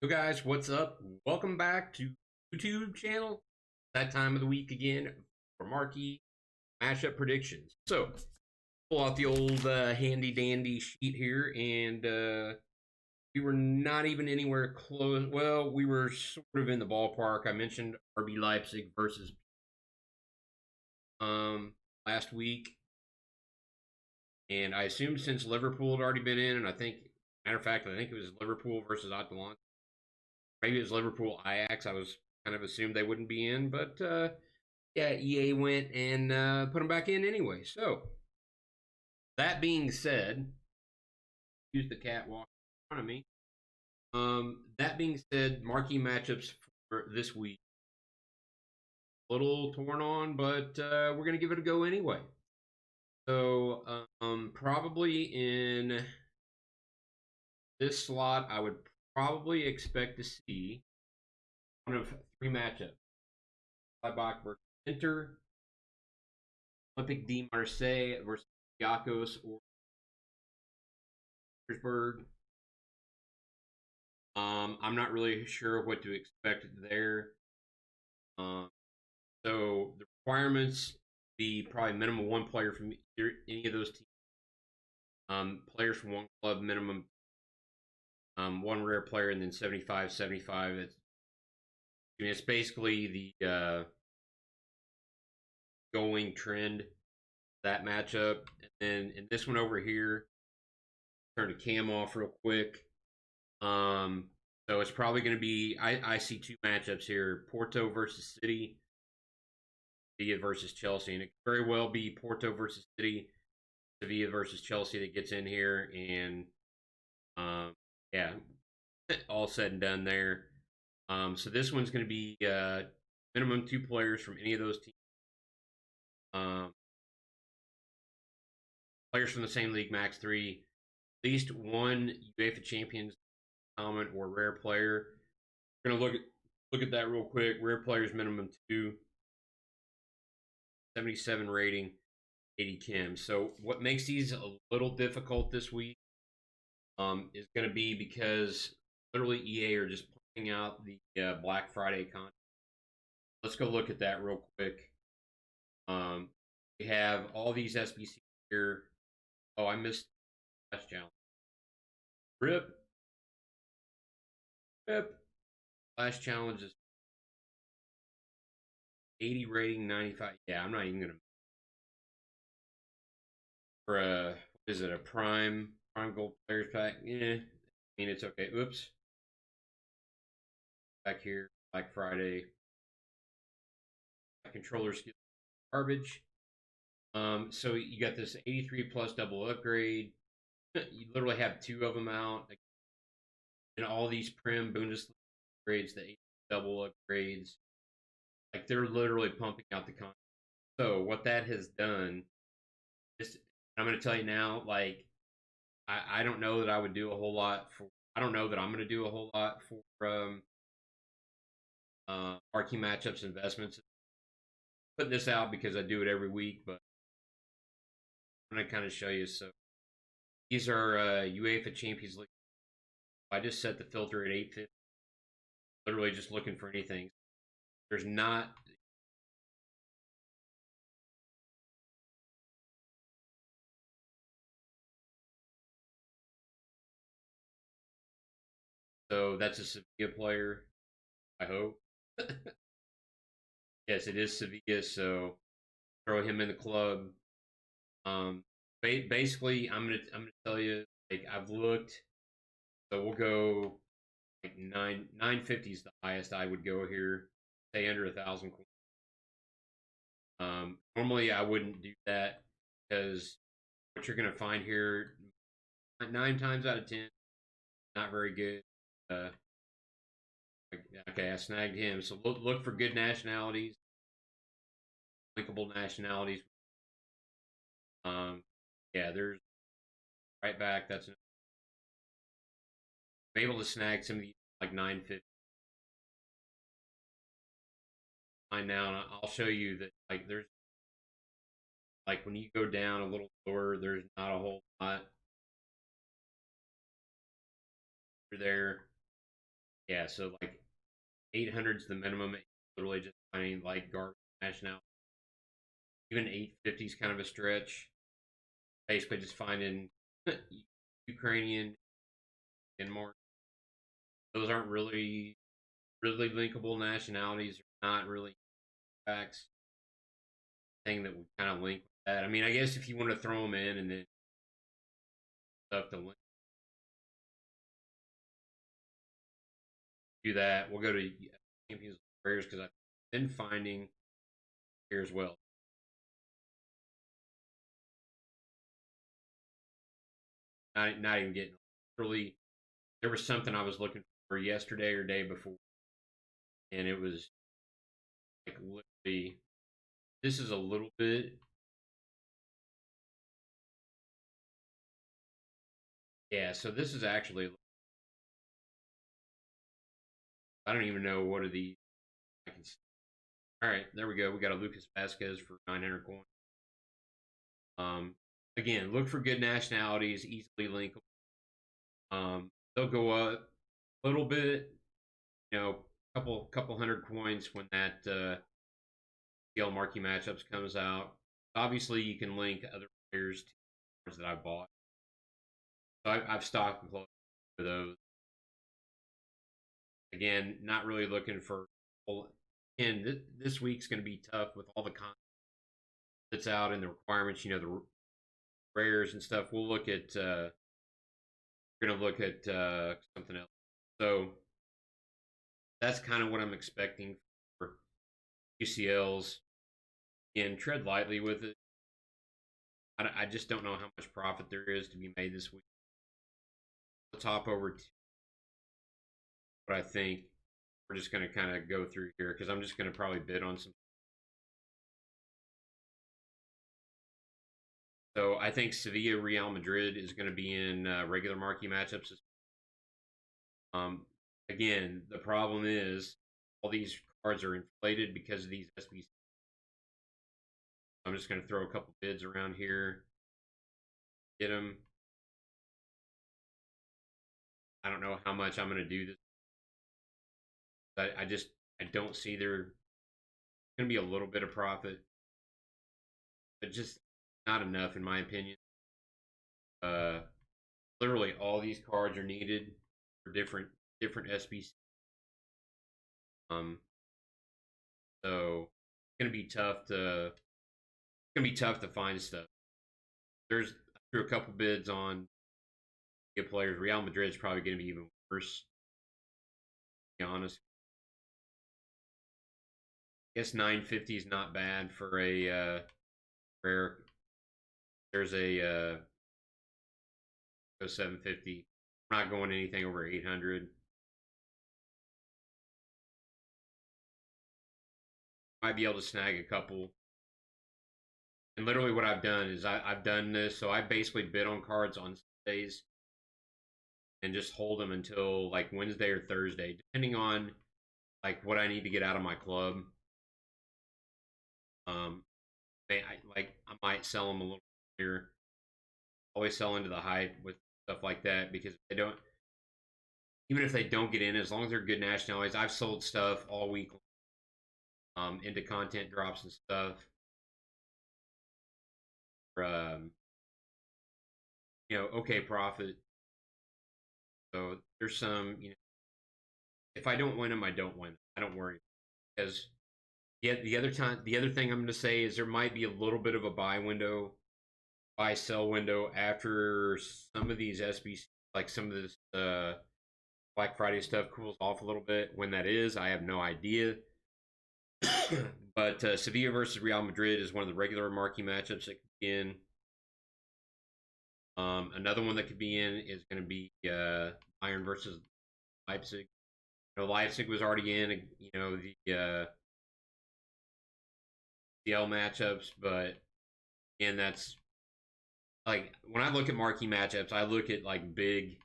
Yo guys, what's up? Welcome back to YouTube channel. That time of the week again for marquee mashup predictions. So pull out the old handy dandy sheet here, and we were not even anywhere close. Well, we were sort of in the ballpark. I mentioned RB Leipzig versus um last week, and I assumed since Liverpool had already been in, and matter of fact, I think it was Liverpool versus Atalanta. Maybe it was Liverpool Ajax. I was kind of assumed they wouldn't be in, but yeah, EA went and put them back in anyway. So that being said, use the catwalk in front of me. That being said, marquee matchups for this week. A little torn on, but we're gonna give it a go anyway. So probably in this slot, I would probably expect to see one of three matchups: Gladbach versus Inter, Olympic de Marseille versus Yakos or Petersburg. I'm not really sure what to expect there. Um, so the requirements be probably minimum one player from any of those teams. Players from one club minimum, one rare player, and then 75, 75. It's basically the going trend that matchup. And then in this one over here, turn the cam off real quick. So it's probably going to be. I see two matchups here: Porto versus City, Sevilla versus Chelsea, and it could very well be Porto versus City, Sevilla versus Chelsea that gets in here, and um, yeah, all said and done there. So this one's going to be minimum two players from any of those teams. Um, Players from the same league, max three. At least one UEFA Champions common or rare player. We're gonna look at that real quick. Rare players minimum two. 77 rating, 80 Kim. So what makes these a little difficult this week is going to be because literally EA are just putting out the Black Friday content. Let's go look at that real quick. Um, we have all these SBC here. Oh, I missed last challenge. Rip, rip. Last challenge is 80 rating, 95. Yeah, I'm not even gonna for a is it a prime gold players pack? Yeah, I mean it's okay. Oops, back here Black Friday. My controllers get garbage. So you got this 83 plus double upgrade. You literally have two of them out, and all these prim Bundesliga upgrades, the 80 double upgrades, like they're literally pumping out the content. So what that has done is, I'm going to tell you now, like I don't know that I would do a whole lot for. I don't know that I'm going to do a whole lot for marquee matchups investments. Putting this out because I do it every week, but I'm going to kind of show you. So these are UEFA Champions League. I just set the filter at 850. Literally just looking for anything. There's not. So that's a Sevilla player. I hope. Yes, it is Sevilla. So throw him in the club. Um, basically, I'm gonna tell you. Like I've looked. So we'll go like 950 is the highest I would go here. Say under 1,000. Normally I wouldn't do that because what you're gonna find here, 9 times out of 10, not very good. Uh, okay, I snagged him. So look for good nationalities, linkable nationalities. Um, yeah, there's right back. I'm able to snag some of these like 950 now, and I'll show you that like there's like when you go down a little lower, there's not a whole lot there. Yeah, so like 800 is the minimum. Literally just finding like garbage national. Even 850 is kind of a stretch. Basically, just finding Ukrainian and more. Those aren't really linkable nationalities. Not really facts. Thing that would kind of link with that. I mean, I guess if you want to throw them in and then stuff to link, do that. We'll go to Champions Warriors because I've been finding here as well. Not even getting really. There was something I was looking for yesterday or day before, and it was like literally. This is a little bit. Yeah, so this is actually. I don't even know what are the. I can. All right, there we go. We got a Lucas Vasquez for 900 coins. Um, again, look for good nationalities, easily linkable. They'll go up a little bit, couple hundred coins when that UCL marquee matchups comes out. Obviously, you can link other players to cards that I bought. So I've stocked and closed for those. Again, not really looking for. And this week's going to be tough with all the content that's out and the requirements. The rares and stuff. We'll look at. We're going to look at something else. So that's kind of what I'm expecting for UCLs. And tread lightly with it. I just don't know how much profit there is to be made this week. I'll top over to what I think. We're just going to kind of go through here because I'm just going to probably bid on some. So I think Sevilla Real Madrid is going to be in regular marquee matchups. Um, Again, the problem is all these cards are inflated because of these SBCs. I'm just going to throw a couple bids around here. Get them. I don't know how much I'm going to do this. I don't see there going to be a little bit of profit, but just not enough in my opinion. Uh, Literally all these cards are needed for different SBC. Um, so it's gonna be tough to find stuff. I threw a couple bids on good players. Real Madrid's probably gonna be even worse. To be honest, I guess 950 is not bad for a rare. There's a 750. I'm not going anything over 800. Might be able to snag a couple. And literally, what I've done is I've done this. So I basically bid on cards on Sundays and just hold them until like Wednesday or Thursday, depending on like what I need to get out of my club. Um, I might sell them a little here. Always sell into the hype with stuff like that because they don't. Even if they don't get in, as long as they're good nationalities, I've sold stuff all week into content drops and stuff. Um, okay profit. So there's some, if I don't win them, I don't win. I don't worry because the other thing I'm going to say is there might be a little bit of a buy sell window after some of these SBC, like some of this Black Friday stuff cools off a little bit. When that is, I have no idea. But Sevilla versus Real Madrid is one of the regular marquee matchups that could be in. Another one that could be in is going to be Bayern versus Leipzig. Leipzig was already in, the UCL matchups, but again, that's like when I look at marquee matchups, I look at like big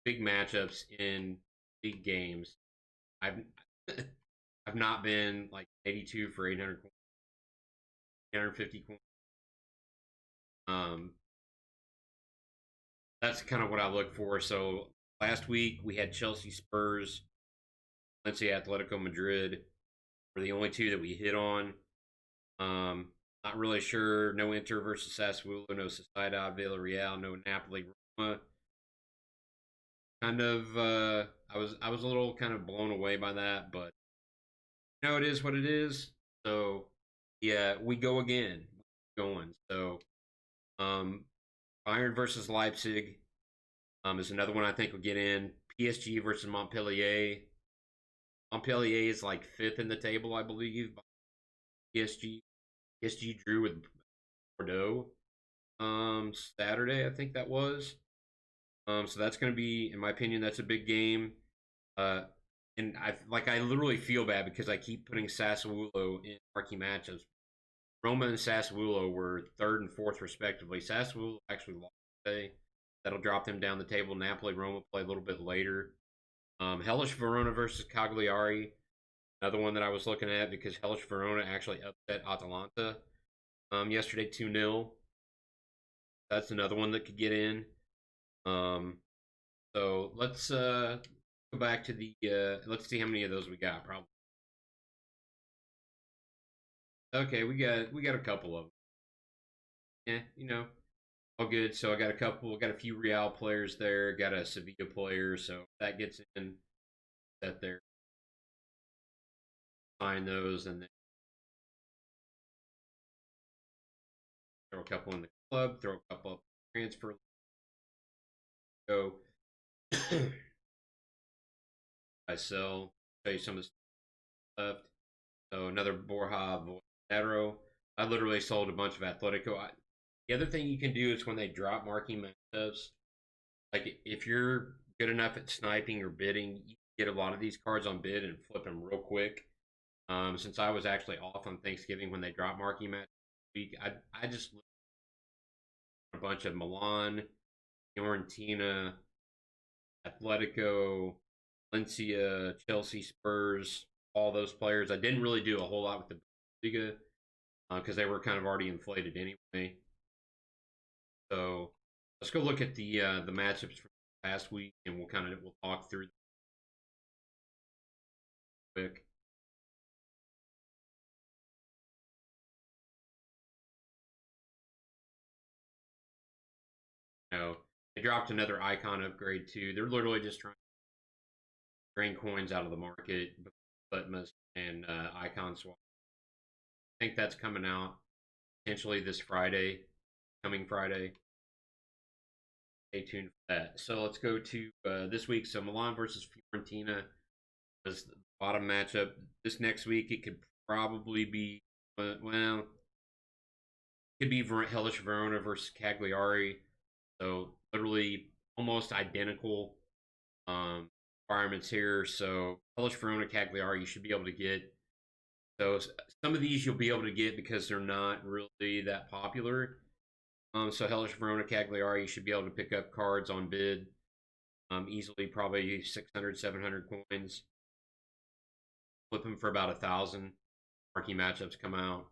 matchups in big games. I've I've not been like 82 for 800 850 coins. Um, that's kind of what I look for. So last week we had Chelsea Spurs, Valencia Atletico Madrid were the only two that we hit on. Um, Not really sure. No Inter versus Sassuolo, no Sociedad Villarreal, no Napoli Roma. Kind of, I was a little kind of blown away by that, but it is what it is. So yeah, we go again, going. So um, Bayern versus Leipzig is another one I think will get in. PSG versus Montpellier. Montpellier is like fifth in the table, I believe. PSG PSG drew with Bordeaux Saturday, I think that was. So that's going to be, in my opinion, that's a big game. Uh, and I literally feel bad because I keep putting Sassuolo in marquee matchups. Roma and Sassuolo were third and fourth respectively. Sassuolo actually lost today. That'll drop them down the table. Napoli Roma play a little bit later. Hellas Verona versus Cagliari, another one that I was looking at because Hellas Verona actually upset Atalanta yesterday 2-0. That's another one that could get in. Um, so let's go back to the let's see how many of those we got. Probably okay. We got a couple of them. Yeah, all good. So I got a couple. Got a few Real players there. Got a Sevilla player. So that gets in. That there. Find those and then throw a couple in the club. Throw a couple up transfer. Go. I sell. Show you some of the stuff left. So another Borja Voladero. I literally sold a bunch of Atletico. The other thing you can do is when they drop marking matchups, like if you're good enough at sniping or bidding, you can get a lot of these cards on bid and flip them real quick. Since I was actually off on Thanksgiving when they dropped marking match week, I just looked at a bunch of Milan, Fiorentina, Atletico, Valencia, Chelsea, Spurs, all those players. I didn't really do a whole lot with the Liga because they were kind of already inflated anyway. So let's go look at the matchups from past week, and we'll talk through them quick. They dropped another icon upgrade too. They're literally just trying to drain coins out of the market, Butmus and icon swap. I think that's coming out potentially this Friday, coming Friday. Stay tuned for that. So let's go to this week. So Milan versus Fiorentina was the bottom matchup. This next week it could probably be well, it could be Hellas Verona versus Cagliari. So literally almost identical requirements here. So Hellas Verona Cagliari you should be able to get. So some of these you'll be able to get because they're not really that popular. So Hellas Verona Cagliari you should be able to pick up cards on bid easily, probably 600, 700 coins. Flip them for about 1,000. Marquee matchups come out.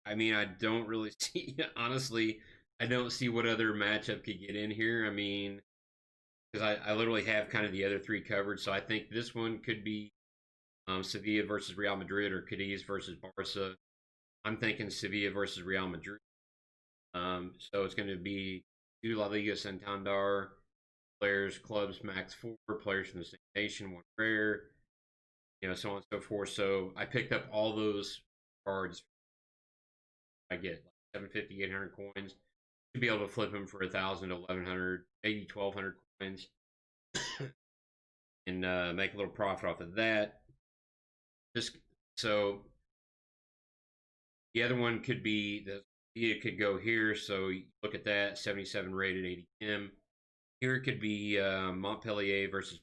I mean, I don't really see, honestly, I don't see what other matchup could get in here. I mean, because I literally have kind of the other three covered. So I think this one could be Sevilla versus Real Madrid or Cadiz versus Barca. I'm thinking Sevilla versus Real Madrid. So it's going to be two La Liga Santander players, clubs, max four players from the same nation, one rare, so on and so forth. So I picked up all those cards. I get like 750, 800 coins. To be able to flip them for 1,000 to 1,100, maybe 1,200 coins, and make a little profit off of that. Just so the other one could be it could go here. So you look at that 77 rated, 80 Kim. Here it could be Montpellier versus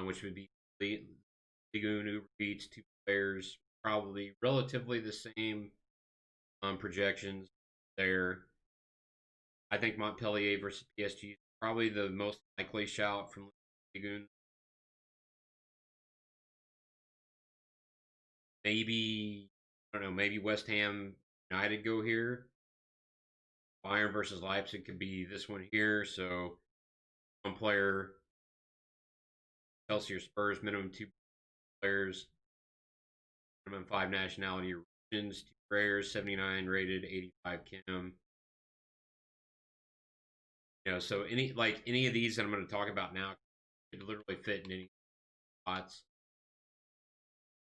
which would be Ligoon, Uber Eats, two players, probably relatively the same projections there. I think Montpellier versus PSG is probably the most likely shout from Ligoon. Maybe I don't know. Maybe West Ham United go here. Bayern versus Leipzig could be this one here. So one player, Chelsea or Spurs, minimum 2 players, minimum 5 nationality origins, 2 players, 79 rated, 85 Kim. So any of these that I'm going to talk about now could literally fit in any spots.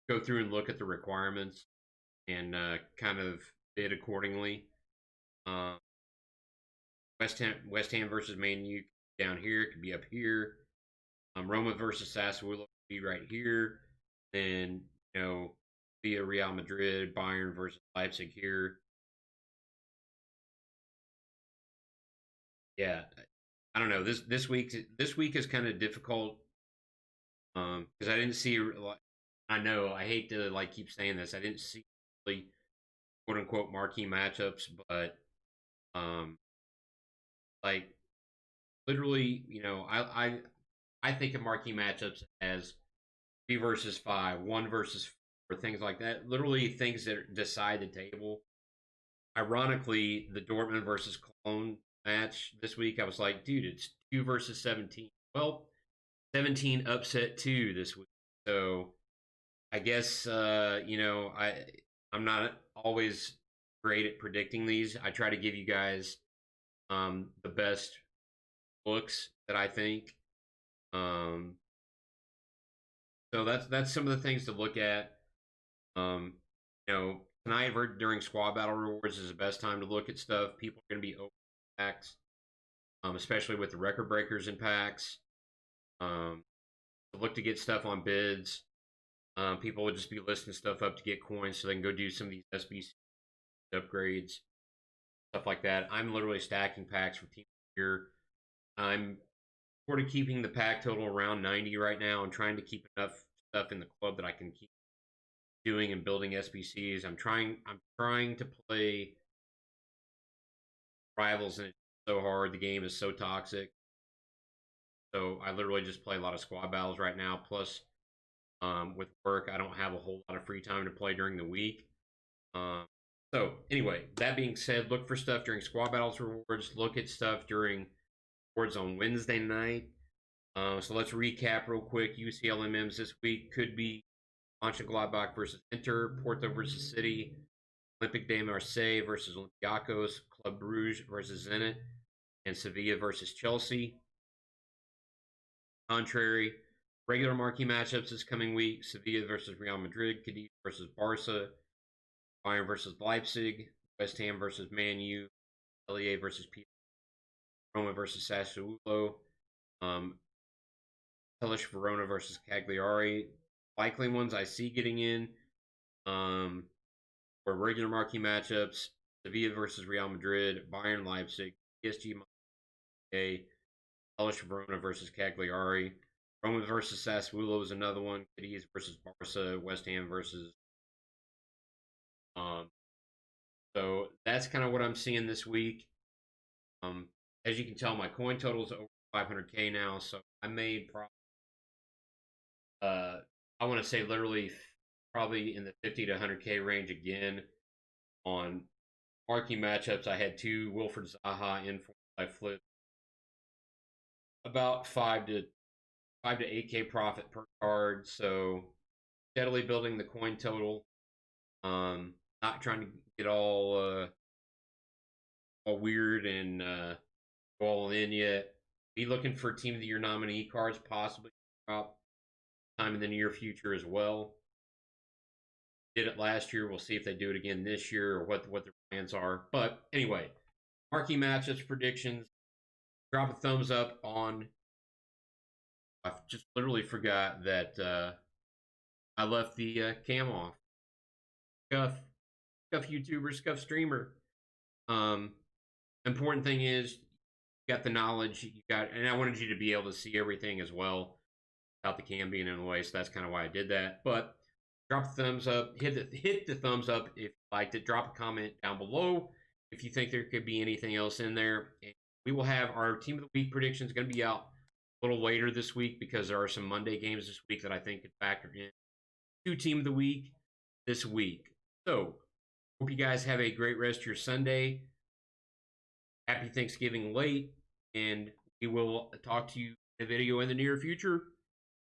Go through and look at the requirements and kind of bid accordingly. Um, West Ham versus Man U down here, it could be up here. Roma versus Sassuolo could be right here. Then via Real Madrid, Bayern versus Leipzig here. Yeah, I don't know. This week is kind of difficult because I didn't see. I know I hate to keep saying this. I didn't see really quote unquote marquee matchups, but um like literally, I think of marquee matchups as 3 versus 5, 1 versus 4, things like that. Literally things that decide the table. Ironically, the Dortmund versus Cologne match this week, I was like, dude, it's 2 versus 17. Well, 17 upset 2 this week. So I guess I'm not always great at predicting these. I try to give you guys the best looks that I think. Um, so that's some of the things to look at. Um, tonight during Squad Battle Rewards is the best time to look at stuff. People are going to be open packs, especially with the record breakers in packs. Look to get stuff on bids. People will just be listing stuff up to get coins so they can go do some of these SBC upgrades, stuff like that. I'm literally stacking packs for Team of the Year. I'm sort of keeping the pack total around 90 right now. I'm trying to keep enough stuff in the club that I can keep doing and building SBCs. I'm trying to play rivals, and it's so hard. The game is so toxic. So I literally just play a lot of squad battles right now. Plus, with work, I don't have a whole lot of free time to play during the week. So anyway, that being said, look for stuff during squad battles rewards. Look at stuff during rewards on Wednesday night. So let's recap real quick. UCL MMs this week could be Mönchengladbach versus Inter, Porto versus City, Olympique de Marseille versus Olympiacos, Club Brugge versus Zenit, and Sevilla versus Chelsea. Contrary, regular marquee matchups this coming week: Sevilla versus Real Madrid, Cadiz versus Barca, Bayern versus Leipzig, West Ham versus Man U, LEA versus PSG, Roma versus Sassuolo, Hellas Verona versus Cagliari. Likely ones I see getting in for regular marquee matchups: Sevilla versus Real Madrid, Bayern Leipzig, PSG Marseille, Hellas Verona versus Cagliari. Roma versus Sassuolo is another one. Cadiz versus Barca, West Ham versus. So that's kind of what I'm seeing this week. As you can tell, my coin total is over 500K now, so I made I want to say literally probably in the 50 to 100K range again on marquee matchups. I had 2 Wilfred Zaha in for I flipped about 5 to 8K profit per card. So steadily building the coin total. Not trying to get all weird and go all in yet. Be looking for Team of the Year nominee cards possibly drop time in the near future as well. Did it last year. We'll see if they do it again this year or what their plans are. But anyway, marquee matchups predictions. Drop a thumbs up on. I just literally forgot that I left the cam off. Scuff YouTuber, Scuff streamer. Important thing is you got the knowledge, and I wanted you to be able to see everything as well without the cam being in the way. So that's kind of why I did that. But drop the thumbs up, hit the thumbs up if you liked it. Drop a comment down below if you think there could be anything else in there. And we will have our Team of the Week predictions going to be out a little later this week because there are some Monday games this week that I think could factor in to Team of the Week this week. So hope you guys have a great rest of your Sunday. Happy Thanksgiving late, and we will talk to you in a video in the near future.